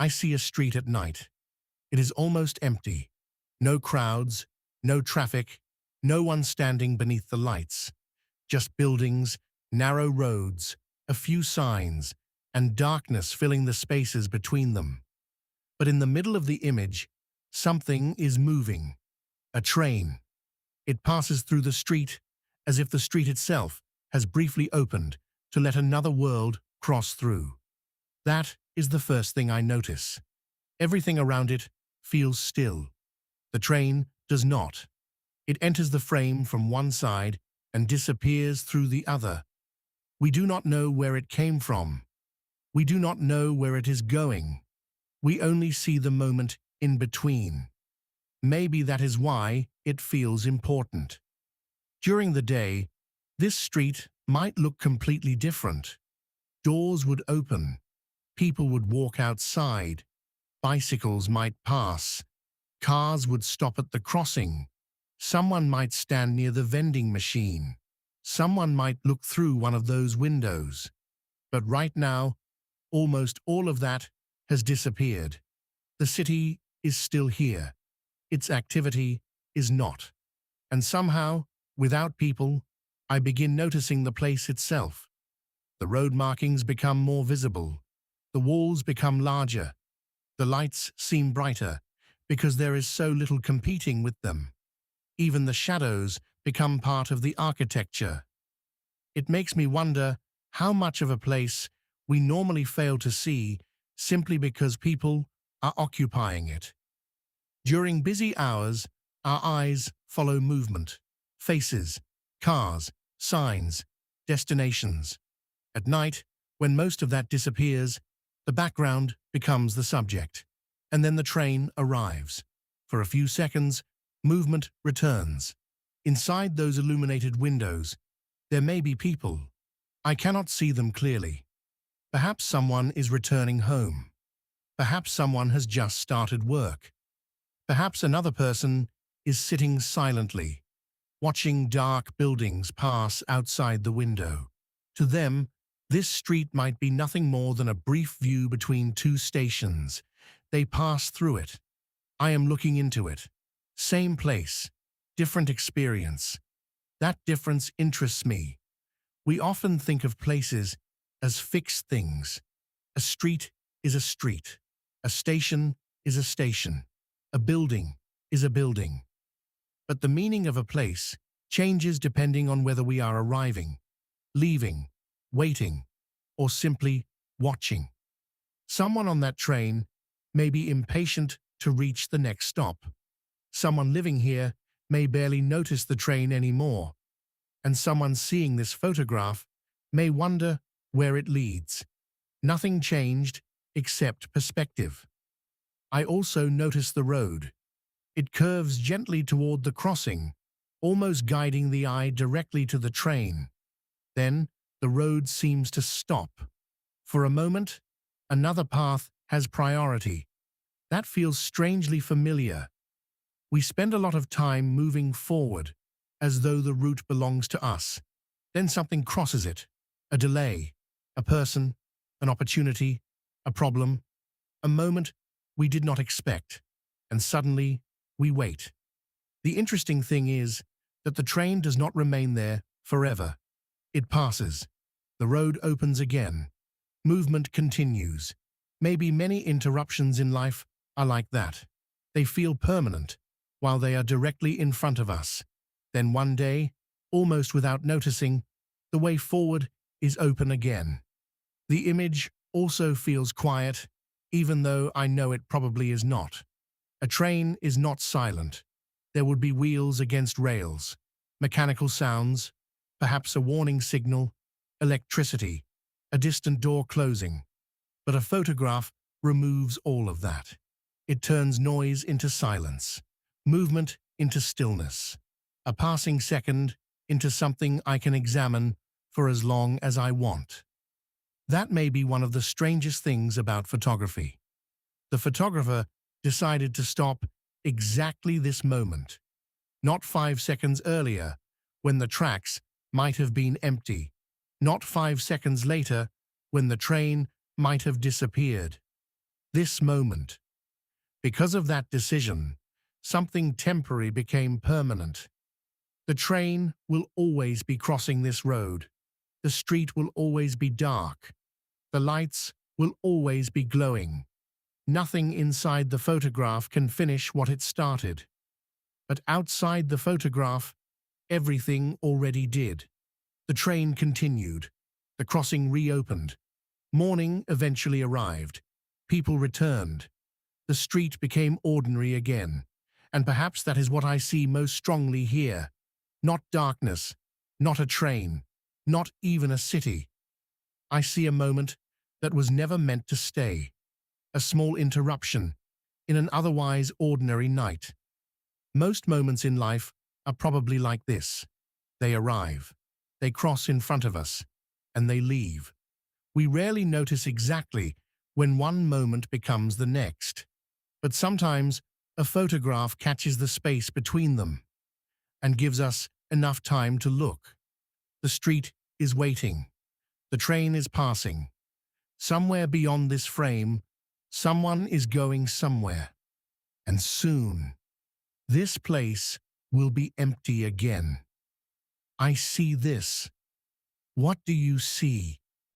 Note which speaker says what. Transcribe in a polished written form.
Speaker 1: I see a street at night. It is almost empty. No crowds, no traffic, no one standing beneath the lights. Just buildings, narrow roads, a few signs, and darkness filling the spaces between them. But in the middle of the image, something is moving. A train. It passes through the street as if the street itself has briefly opened to let another world cross through. That is the first thing I notice. Everything around it feels still. The train does not. It enters the frame from one side and disappears through the other. We do not know where it came from. We do not know where it is going. We only see the moment in between. Maybe that is why it feels important. During the day, this street might look completely different. Doors would open. People would walk outside. Bicycles might pass. Cars would stop at the crossing. Someone might stand near the vending machine. Someone might look through one of those windows. But right now, almost all of that has disappeared. The city is still here. Its activity is not. And somehow, without people, I begin noticing the place itself. The road markings become more visible. The walls become larger. The lights seem brighter because there is so little competing with them. Even the shadows become part of the architecture. It makes me wonder how much of a place we normally fail to see simply because people are occupying it. During busy hours, our eyes follow movement, faces, cars, signs, destinations. At night, when most of that disappears, the background becomes the subject, and then the train arrives. For a few seconds, movement returns. Inside those illuminated windows, there may be people. I cannot see them clearly. Perhaps someone is returning home. Perhaps someone has just started work. Perhaps another person is sitting silently, watching dark buildings pass outside the window. To them, this street might be nothing more than a brief view between two stations. They pass through it. I am looking into it. Same place, different experience. That difference interests me. We often think of places as fixed things. A street is a street. A station is a station. A building is a building. But the meaning of a place changes depending on whether we are arriving, leaving, waiting, or simply watching. Someone on that train may be impatient to reach the next stop. Someone living here may barely notice the train anymore, and someone seeing this photograph may wonder where it leads. Nothing changed except perspective. I also notice the road. It curves gently toward the crossing, almost guiding the eye directly to the train. Then the road seems to stop. For a moment, another path has priority. That feels strangely familiar. We spend a lot of time moving forward, as though the route belongs to us. Then something crosses it. A delay, a person, an opportunity, a problem, a moment we did not expect, and suddenly we wait. The interesting thing is that the train does not remain there forever. It passes. The road opens again. Movement continues. Maybe many interruptions in life are like that. They feel permanent while they are directly in front of us. Then one day, almost without noticing, the way forward is open again. The image also feels quiet, even though I know it probably is not. A train is not silent. There would be wheels against rails, mechanical sounds, perhaps a warning signal, electricity, a distant door closing. But a photograph removes all of that. It turns noise into silence, movement into stillness, a passing second into something I can examine for as long as I want. That may be one of the strangest things about photography. The photographer decided to stop exactly this moment, not 5 seconds earlier when the tracks might have been empty, not 5 seconds later when the train might have disappeared. This moment. Because of that decision, something temporary became permanent. The train will always be crossing this road. The street will always be dark. The lights will always be glowing. Nothing inside the photograph can finish what it started. But outside the photograph, everything already did. The train continued. The crossing reopened. Morning eventually arrived. People returned. The street became ordinary again. And perhaps that is what I see most strongly here. Not darkness, not a train, not even a city. I see a moment that was never meant to stay. A small interruption in an otherwise ordinary night. Most moments in life are probably like this. They arrive, they cross in front of us, and they leave. We rarely notice exactly when one moment becomes the next. But sometimes a photograph catches the space between them and gives us enough time to look. The street is waiting. The train is passing. Somewhere beyond this frame, someone is going somewhere. And soon, this place will be empty again. I see this. What do you see?